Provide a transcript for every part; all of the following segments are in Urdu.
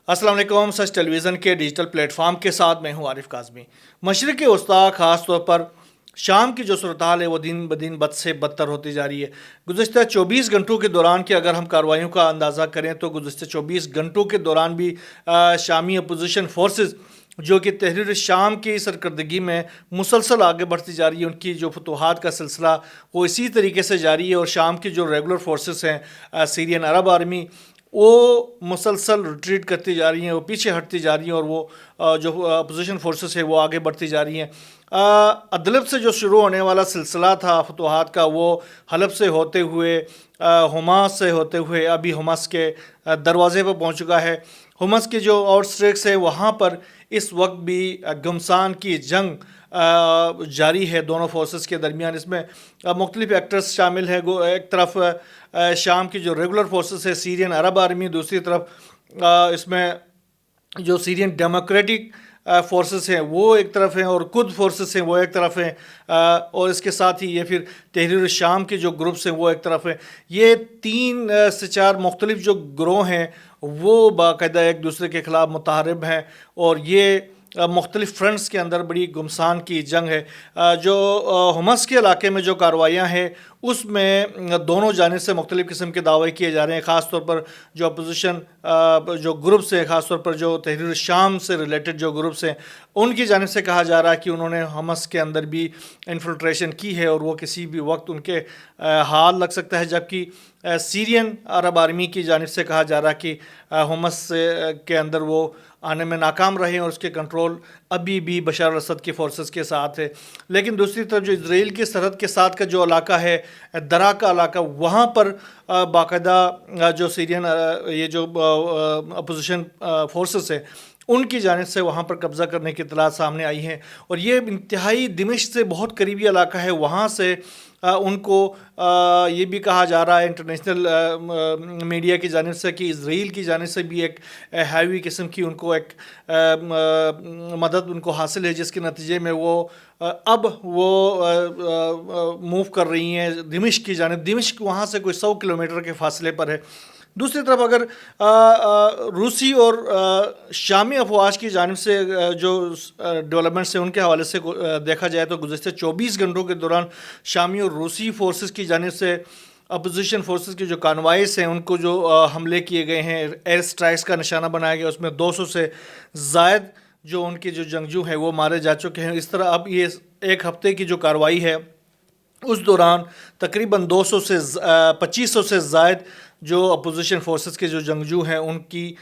السلام علیکم. سچ ٹیلی ویژن کے ڈیجیٹل پلیٹ فارم کے ساتھ میں ہوں عارف کاظمی. مشرق وسطیٰ خاص طور پر شام کی جو صورتحال ہے وہ دن بدن بد سے بدتر ہوتی جا رہی ہے. گزشتہ 24 گھنٹوں کے دوران کی اگر ہم کارروائیوں کا اندازہ کریں تو گزشتہ 24 گھنٹوں کے دوران بھی شامی اپوزیشن فورسز جو کہ تحریر شام کی سرکردگی میں مسلسل آگے بڑھتی جا رہی ہے، ان کی جو فتوحات کا سلسلہ وہ اسی طریقے سے جاری ہے. اور شام کی جو ریگولر فورسز ہیں سیرین عرب آرمی، وہ مسلسل ریٹریٹ کرتی جا رہی ہیں، وہ پیچھے ہٹتی جا رہی ہیں، اور وہ جو اپوزیشن فورسز ہیں وہ آگے بڑھتی جا رہی ہیں. ادلب سے جو شروع ہونے والا سلسلہ تھا فتوحات کا، وہ حلب سے ہوتے ہوئے حماس سے ہوتے ہوئے ابھی حماس کے دروازے پر پہنچ چکا ہے. حماس کے جو آؤٹ اسٹریکس ہیں وہاں پر اس وقت بھی گھمسان کی جنگ جاری ہے دونوں فورسز کے درمیان. اس میں مختلف ایکٹرز شامل ہیں. ایک طرف شام کی جو ریگولر فورسز ہے سیرین عرب آرمی، دوسری طرف اس میں جو سیرین ڈیموکریٹک فورسز ہیں وہ ایک طرف ہیں، اور قد فورسز ہیں وہ ایک طرف ہیں، اور اس کے ساتھ ہی یہ پھر تحریر شام کے جو گروپس ہیں وہ ایک طرف ہیں. یہ 3 سے 4 مختلف جو گروہ ہیں وہ باقاعدہ ایک دوسرے کے خلاف متحارب ہیں، اور یہ مختلف فرنٹس کے اندر بڑی گھمسان کی جنگ ہے. جو حماس کے علاقے میں جو کارروائیاں ہیں اس میں دونوں جانب سے مختلف قسم کے دعوے کیے جا رہے ہیں. خاص طور پر جو اپوزیشن جو گروپس ہیں، خاص طور پر جو تحریر شام سے ریلیٹڈ جو گروپس ہیں، ان کی جانب سے کہا جا رہا ہے کہ انہوں نے حماس کے اندر بھی انفلٹریشن کی ہے اور وہ کسی بھی وقت ان کے ہاتھ لگ سکتا ہے. جبکہ سیرین عرب آرمی کی جانب سے کہا جا رہا ہے کہ حماس کے اندر وہ آنے میں ناکام رہے ہیں اور اس کے کنٹرول ابھی بھی بشار الاسد کی فورسز کے ساتھ ہے. لیکن دوسری طرف جو اسرائیل کی سرحد کے ساتھ کا جو علاقہ ہے، درا کا علاقہ، وہاں پر باقاعدہ جو سیرین یہ جو اپوزیشن فورسز ہیں ان کی جانب سے وہاں پر قبضہ کرنے کی اطلاعات سامنے آئی ہیں. اور یہ انتہائی دمشق سے بہت قریبی علاقہ ہے. وہاں سے ان کو یہ بھی کہا جا رہا ہے انٹرنیشنل میڈیا کی جانب سے کہ اسرائیل کی جانب سے بھی ایک ہیوی قسم کی ان کو ایک مدد ان کو حاصل ہے، جس کے نتیجے میں وہ اب وہ موو کر رہی ہیں دمشق کی جانب. دمشق وہاں سے کوئی 100 کلومیٹر کے فاصلے پر ہے. دوسری طرف اگر روسی اور شامی افواج کی جانب سے جو ڈیولپمنٹس ہیں ان کے حوالے سے دیکھا جائے تو گزشتہ 24 گھنٹوں کے دوران شامی اور روسی فورسز کی جانب سے اپوزیشن فورسز کے جو کانوائز ہیں ان کو جو حملے کیے گئے ہیں، ایئر سٹرائکس کا نشانہ بنایا گیا، اس میں 200 سے زائد جو ان کے جو جنگجو ہیں وہ مارے جا چکے ہیں. اس طرح اب یہ ایک ہفتے کی جو کارروائی ہے اس دوران تقریباً 2500 سے زائد جو اپوزیشن فورسز کے جو جنگجو ہیں ان کی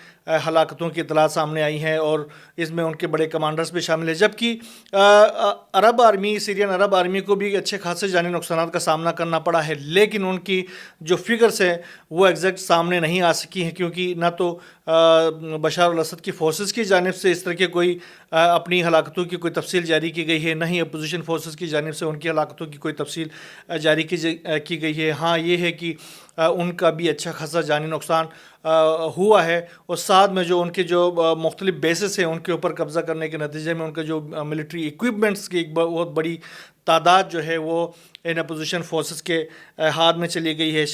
ہلاکتوں کی اطلاعات سامنے آئی ہیں، اور اس میں ان کے بڑے کمانڈرز بھی شامل ہیں. جبکہ عرب آرمی، سیرین عرب آرمی کو بھی اچھے خاصے جانی نقصانات کا سامنا کرنا پڑا ہے، لیکن ان کی جو فگرز ہیں وہ ایگزیکٹ سامنے نہیں آ سکی ہیں، کیونکہ نہ تو بشار الاسد کی فورسز کی جانب سے اس طرح کے کوئی اپنی ہلاکتوں کی کوئی تفصیل جاری کی گئی ہے، نہ ہی اپوزیشن فورسز کی جانب سے ان کی ہلاکتوں کی کوئی تفصیل جاری کی گئی ہے. ہاں یہ ہے کہ ان کا بھی اچھا خاصا جانی نقصان ہوا ہے، اور ساتھ میں جو ان کے جو مختلف بیسز ہیں ان کے اوپر قبضہ کرنے کے نتیجے میں ان کا جو ملٹری ایکوپمنٹس کی ایک بہت بڑی تعداد جو ہے وہ ان اپوزیشن فورسز کے ہاتھ میں چلی گئی ہے.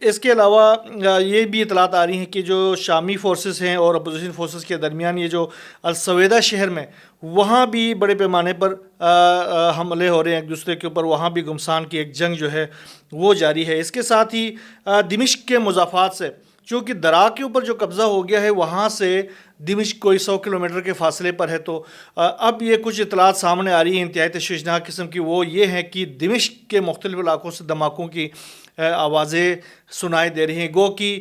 اس کے علاوہ یہ بھی اطلاعات آ رہی ہیں کہ جو شامی فورسز ہیں اور اپوزیشن فورسز کے درمیان یہ جو السویدہ شہر میں وہاں بھی بڑے پیمانے پر حملے ہو رہے ہیں ایک دوسرے کے اوپر. وہاں بھی گھمسان کی ایک جنگ جو ہے وہ جاری ہے. اس کے ساتھ ہی دمشق کے مضافات سے، چونکہ درا کے اوپر جو قبضہ ہو گیا ہے وہاں سے دمشق کوئی 100 کلومیٹر کے فاصلے پر ہے، تو اب یہ کچھ اطلاعات سامنے آ رہی ہیں انتہائی تشویشناک قسم کی. وہ یہ ہے کہ دمشق کے مختلف علاقوں سے دھماکوں کی آوازیں سنائی دے رہی ہیں. گو کہ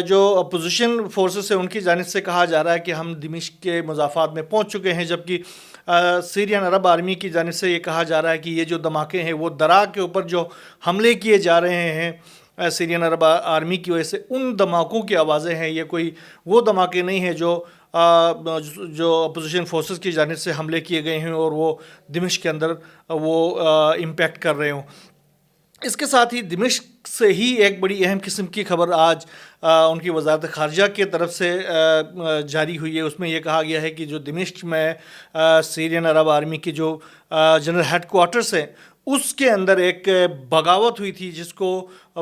جو اپوزیشن فورسز ہیں ان کی جانب سے کہا جا رہا ہے کہ ہم دمشق کے مضافات میں پہنچ چکے ہیں، جبکہ سیرین عرب آرمی کی جانب سے یہ کہا جا رہا ہے کہ یہ جو دھماکے ہیں وہ درا کے اوپر جو حملے کیے جا رہے ہیں سیرین عرب آرمی کی وجہ سے، ان دھماکوں کی آوازیں ہیں. یہ کوئی وہ دھماکے نہیں ہیں جو اپوزیشن فورسز کی جانب سے حملے کیے گئے ہیں اور وہ دمشق کے اندر وہ امپیکٹ کر رہے ہوں. اس کے ساتھ ہی دمشق سے ہی ایک بڑی اہم قسم کی خبر آج ان کی وزارت خارجہ کی طرف سے جاری ہوئی ہے. اس میں یہ کہا گیا ہے کہ جو دمشق میں سیرین عرب آرمی کی جو جنرل ہیڈ کوارٹرز ہیں اس کے اندر ایک بغاوت ہوئی تھی جس کو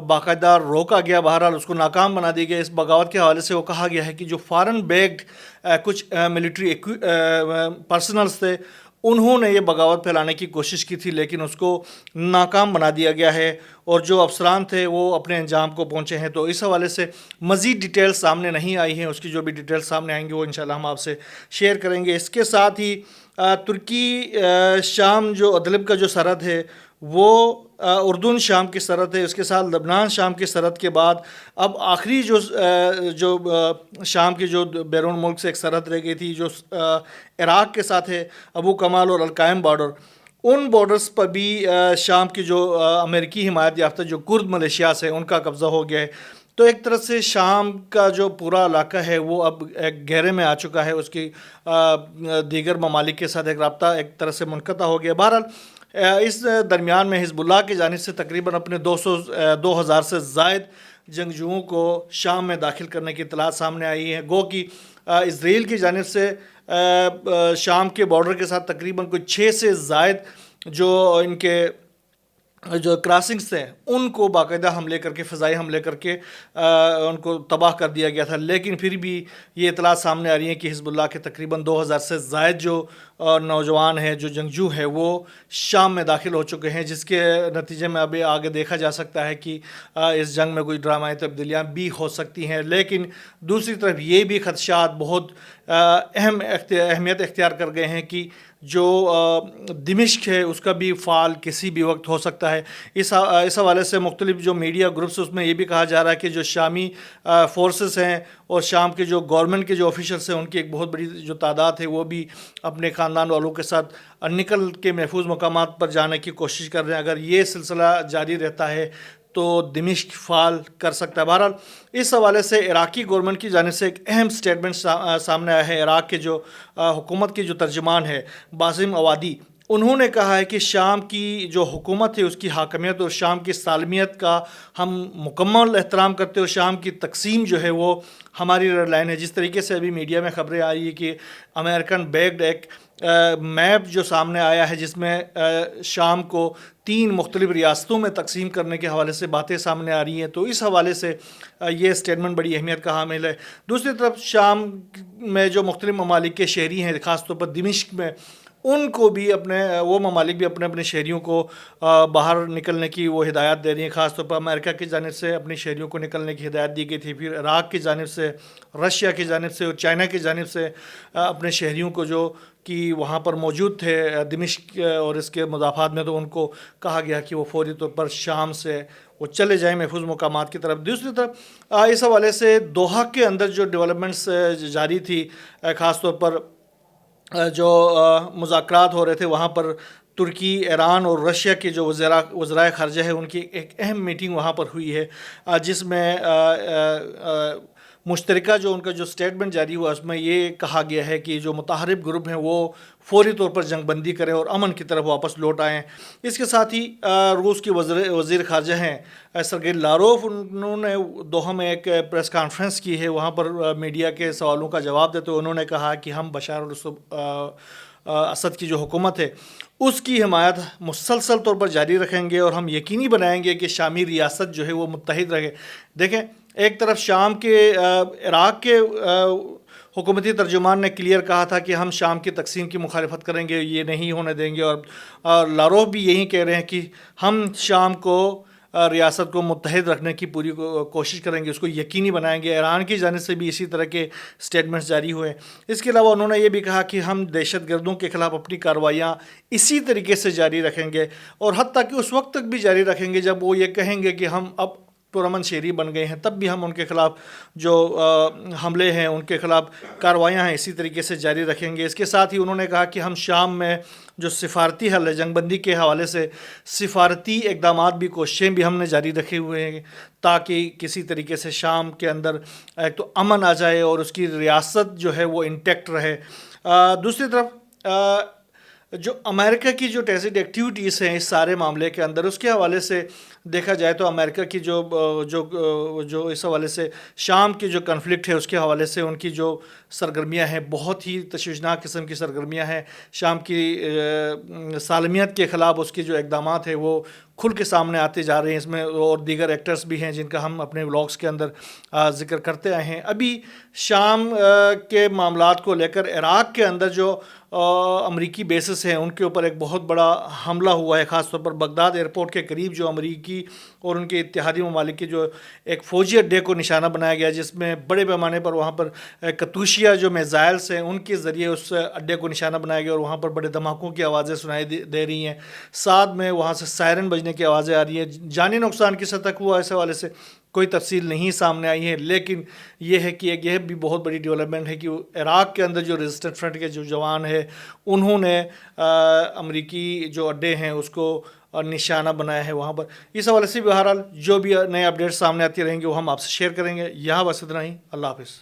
باقاعدہ روکا گیا، بہرحال اس کو ناکام بنا دیا گیا. اس بغاوت کے حوالے سے وہ کہا گیا ہے کہ جو فارن بیگڈ کچھ ملٹری پرسنلز تھے انہوں نے یہ بغاوت پھیلانے کی کوشش کی تھی، لیکن اس کو ناکام بنا دیا گیا ہے اور جو افسران تھے وہ اپنے انجام کو پہنچے ہیں. تو اس حوالے سے مزید ڈیٹیلز سامنے نہیں آئی ہیں، اس کی جو بھی ڈیٹیلز سامنے آئیں گے وہ انشاءاللہ ہم آپ سے شیئر کریں گے. اس کے ساتھ ہی ترکی شام جو ادلب کا جو سرحد ہے وہ اردن شام کی سرحد ہے، اس کے ساتھ لبنان شام کی سرحد کے بعد اب آخری جو شام کی جو بیرون ملک سے ایک سرحد رہ گئی تھی جو عراق کے ساتھ ہے، ابو کمال اور القائم بارڈر، ان بارڈرز پر بھی شام کی جو امریکی حمایت یافتہ جو کرد ملیشیاز ہیں ان کا قبضہ ہو گیا ہے. تو ایک طرح سے شام کا جو پورا علاقہ ہے وہ اب ایک گہرے میں آ چکا ہے، اس کی دیگر ممالک کے ساتھ ایک رابطہ ایک طرح سے منقطع ہو گیا. بہرحال اس درمیان میں حزب اللہ کی جانب سے تقریباً اپنے 2,000 سے زائد جنگجوؤں کو شام میں داخل کرنے کی اطلاعات سامنے آئی ہیں. گو کہ اسرائیل کی جانب سے شام کے بارڈر کے ساتھ تقریباً کوئی 6 سے زائد جو ان کے جو کراسنگز تھے ان کو باقاعدہ حملے کر کے، فضائی حملے کر کے ان کو تباہ کر دیا گیا تھا. لیکن پھر بھی یہ اطلاعات سامنے آ رہی ہیں کہ حزب اللہ کے تقریباً 2,000 سے زائد جو نوجوان ہیں، جو جنگجو ہیں، وہ شام میں داخل ہو چکے ہیں، جس کے نتیجے میں ابھی آگے دیکھا جا سکتا ہے کہ اس جنگ میں کوئی ڈرامائی تبدیلیاں بھی ہو سکتی ہیں. لیکن دوسری طرف یہ بھی خدشات بہت اہمیت اختیار کر گئے ہیں کہ جو دمشق ہے اس کا بھی فال کسی بھی وقت ہو سکتا ہے. اس حوالے سے مختلف جو میڈیا گروپس اس میں یہ بھی کہا جا رہا ہے کہ جو شامی فورسز ہیں اور شام کے جو گورنمنٹ کے جو آفیشلس ہیں ان کی ایک بہت بڑی جو تعداد ہے وہ بھی اپنے خاندان والوں کے ساتھ نکل کے محفوظ مقامات پر جانے کی کوشش کر رہے ہیں. اگر یہ سلسلہ جاری رہتا ہے تو دمشق فال کر سکتا ہے. بہرحال اس حوالے سے عراقی گورنمنٹ کی جانب سے ایک اہم سٹیٹمنٹ سامنے آیا ہے. عراق کے جو حکومت کی جو ترجمان ہے باسم عوادی، انہوں نے کہا ہے کہ شام کی جو حکومت ہے اس کی حاکمیت اور شام کی سالمیت کا ہم مکمل احترام کرتے ہیں اور شام کی تقسیم جو ہے وہ ہماری ریڈ لائن ہے. جس طریقے سے ابھی میڈیا میں خبریں آ رہی ہے کہ امریکن بیکڈ ایک میپ جو سامنے آیا ہے جس میں شام کو 3 مختلف ریاستوں میں تقسیم کرنے کے حوالے سے باتیں سامنے آ رہی ہیں، تو اس حوالے سے یہ سٹیٹمنٹ بڑی اہمیت کا حامل ہے. دوسری طرف شام میں جو مختلف ممالک کے شہری ہیں، خاص طور پر دمشق میں، ان کو بھی وہ ممالک بھی اپنے شہریوں کو باہر نکلنے کی وہ ہدایات دے رہی ہیں. خاص طور پر امریکہ کی جانب سے اپنے شہریوں کو نکلنے کی ہدایت دی گئی تھی، پھر عراق کی جانب سے، رشیا کی جانب سے اور چائنا کی جانب سے اپنے شہریوں کو جو کہ وہاں پر موجود تھے دمشق اور اس کے مضافات میں، تو ان کو کہا گیا کہ وہ فوری طور پر شام سے وہ چلے جائیں محفوظ مقامات کی طرف. دوسری طرف اس حوالے سے دوحہ کے اندر جو ڈیولپمنٹس جاری تھی، خاص طور پر جو مذاکرات ہو رہے تھے وہاں پر ترکی، ایران اور رشیا کے جو وزرائے خارجہ ہیں ان کی ایک اہم میٹنگ وہاں پر ہوئی ہے، جس میں مشترکہ جو ان کا جو سٹیٹمنٹ جاری ہوا اس میں یہ کہا گیا ہے کہ جو متحارب گروپ ہیں وہ فوری طور پر جنگ بندی کریں اور امن کی طرف واپس لوٹ آئیں. اس کے ساتھ ہی روس کے وزیر خارجہ ہیں سرگئی لاروف، انہوں نے دوحہ میں ایک پریس کانفرنس کی ہے. وہاں پر میڈیا کے سوالوں کا جواب دیتے ہوئے انہوں نے کہا کہ ہم بشار اسد کی جو حکومت ہے اس کی حمایت مسلسل طور پر جاری رکھیں گے اور ہم یقینی بنائیں گے کہ شامی ریاست جو ہے وہ متحد رہے. دیکھیں، ایک طرف شام کے عراق کے حکومتی ترجمان نے کلیئر کہا تھا کہ ہم شام کی تقسیم کی مخالفت کریں گے، یہ نہیں ہونے دیں گے، اور لاروف بھی یہی کہہ رہے ہیں کہ ہم شام کو ریاست کو متحد رکھنے کی پوری کوشش کریں گے، اس کو یقینی بنائیں گے. ایران کی جانب سے بھی اسی طرح کے سٹیٹمنٹس جاری ہوئے. اس کے علاوہ انہوں نے یہ بھی کہا کہ ہم دہشت گردوں کے خلاف اپنی کارروائیاں اسی طریقے سے جاری رکھیں گے اور حتیٰ کہ اس وقت تک بھی جاری رکھیں گے جب وہ یہ کہیں گے کہ ہم اب پرامن شہری بن گئے ہیں، تب بھی ہم ان کے خلاف جو حملے ہیں، ان کے خلاف کارروائیاں ہیں، اسی طریقے سے جاری رکھیں گے. اس کے ساتھ ہی انہوں نے کہا کہ ہم شام میں جو سفارتی حل ہے، جنگ بندی کے حوالے سے سفارتی اقدامات بھی، کوششیں بھی ہم نے جاری رکھے ہوئے ہیں تاکہ کسی طریقے سے شام کے اندر ایک تو امن آ جائے اور اس کی ریاست جو ہے وہ انٹیکٹ رہے. دوسری طرف جو امریکہ کی جو ٹیسٹ ایکٹیویٹیز ہیں اس سارے معاملے کے اندر، اس کے حوالے سے دیکھا جائے تو امریکہ کی جو اس حوالے سے شام کی جو کنفلکٹ ہے اس کے حوالے سے ان کی جو سرگرمیاں ہیں بہت ہی تشویشناک قسم کی سرگرمیاں ہیں. شام کی سالمیت کے خلاف اس کے جو اقدامات ہیں وہ کھل کے سامنے آتے جا رہے ہیں. اس میں اور دیگر ایکٹرز بھی ہیں جن کا ہم اپنے ولاگس کے اندر ذکر کرتے آئے ہیں. ابھی شام کے معاملات کو لے کر عراق کے اندر جو امریکی بیسز ہیں ان کے اوپر ایک بہت بڑا حملہ ہوا ہے, خاص طور پر بغداد ایئرپورٹ کے قریب جو امریکی اور ان کے اتحادی ممالک کے جو ایک فوجی اڈے کو نشانہ بنایا گیا, جس میں بڑے پیمانے پر وہاں پر کتوشیا جو میزائلس ہیں ان کے ذریعے اس اڈے کو نشانہ بنایا گیا اور وہاں پر بڑے دھماکوں کی آوازیں سنائی دے رہی ہیں. ساتھ میں وہاں سے سائرن بجنے کی آوازیں آ رہی ہیں. جانی نقصان کس حد تک ہوا اس حوالے سے کوئی تفصیل نہیں سامنے آئی ہے, لیکن یہ ہے کہ یہ بھی بہت بڑی ڈیولپمنٹ ہے کہ عراق کے اندر جو ریزسٹنٹ فرنٹ کے جو جوان ہیں انہوں نے امریکی جو اڈے ہیں اس کو نشانہ بنایا ہے وہاں پر. اس حوالے سے بہرحال جو بھی نئے اپڈیٹس سامنے آتی رہیں گے وہ ہم آپ سے شیئر کریں گے. یہاں بس اتنا ہی. اللہ حافظ.